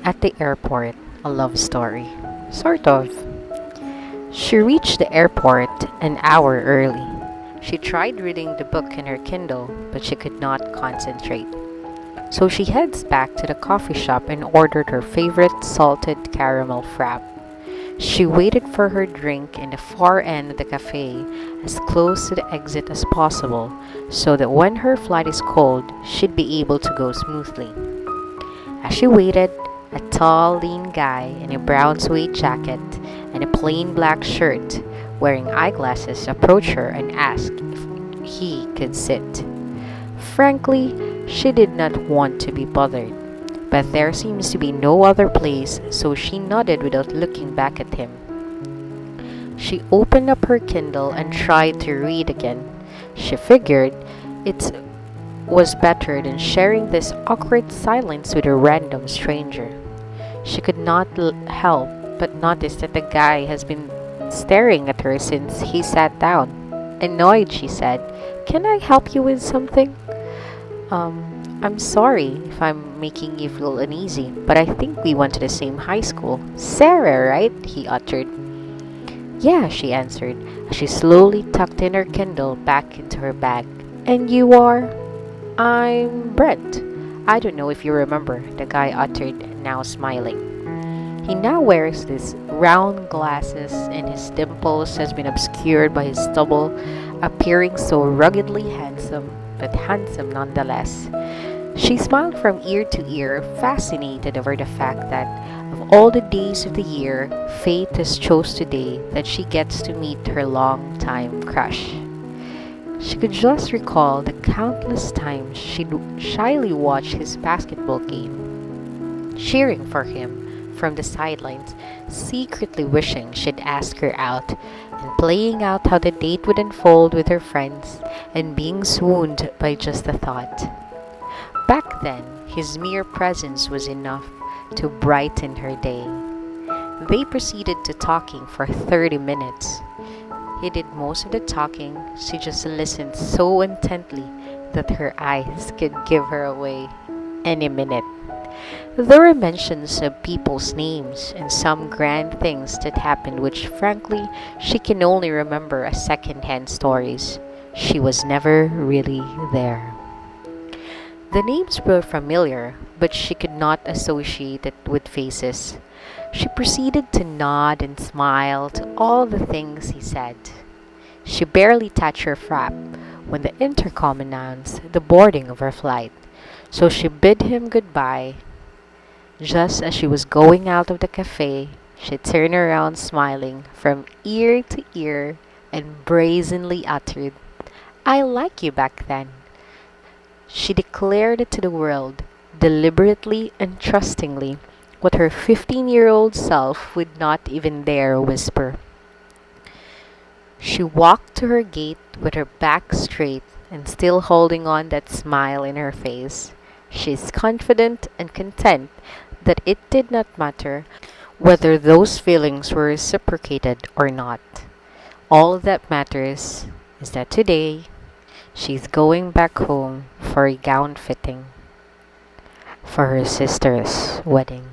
At the airport, a love story. Sort of. She reached the airport an hour early. She tried reading the book in her Kindle, but she could not concentrate. So she heads back to the coffee shop and ordered her favorite salted caramel frap. She waited for her drink in the far end of the cafe, as close to the exit as possible, so that when her flight is cold, she'd be able to go smoothly. As she waited, a tall, lean guy in a brown suede jacket and a plain black shirt, wearing eyeglasses, approached her and asked if he could sit. Frankly, she did not want to be bothered, but there seems to be no other place, so she nodded without looking back at him. She opened up her Kindle and tried to read again. She figured it was better than sharing this awkward silence with a random stranger. She could not help but notice that the guy has been staring at her since he sat down. Annoyed, she said, "Can I help you with something?" I'm sorry if I'm making you feel uneasy, but I think we went to the same high school. Sarah, right? He uttered. Yeah, she answered, as she slowly tucked in her Kindle back into her bag. And you are? I'm Brent. I don't know if you remember, the guy uttered, now smiling. He now wears these round glasses, and his dimples has been obscured by his stubble, appearing so ruggedly handsome, but handsome nonetheless. She smiled from ear to ear, fascinated over the fact that, of all the days of the year, fate has chose today that she gets to meet her long-time crush. She could just recall the countless times she'd shyly watched his basketball game, cheering for him from the sidelines, secretly wishing she'd ask her out, and playing out how the date would unfold with her friends, and being swooned by just the thought. Back then, his mere presence was enough to brighten her day. They proceeded to talking for 30 minutes. He did most of the talking, she just listened so intently that her eyes could give her away any minute. There were mentions of people's names and some grand things that happened which frankly she can only remember as second-hand stories. She was never really there. The names were familiar, but she could not associate it with faces. She proceeded to nod and smile to all the things he said. She barely touched her frap when the intercom announced the boarding of her flight, so she bid him goodbye. Just as she was going out of the cafe, she turned around smiling from ear to ear and brazenly uttered, "I like you back then." She declared it to the world, deliberately and trustingly, what her 15-year-old self would not even dare whisper. She walked to her gate with her back straight and still holding on that smile in her face. She is confident and content that it did not matter whether those feelings were reciprocated or not. All that matters is that today she's going back home for a gown fitting for her sister's wedding.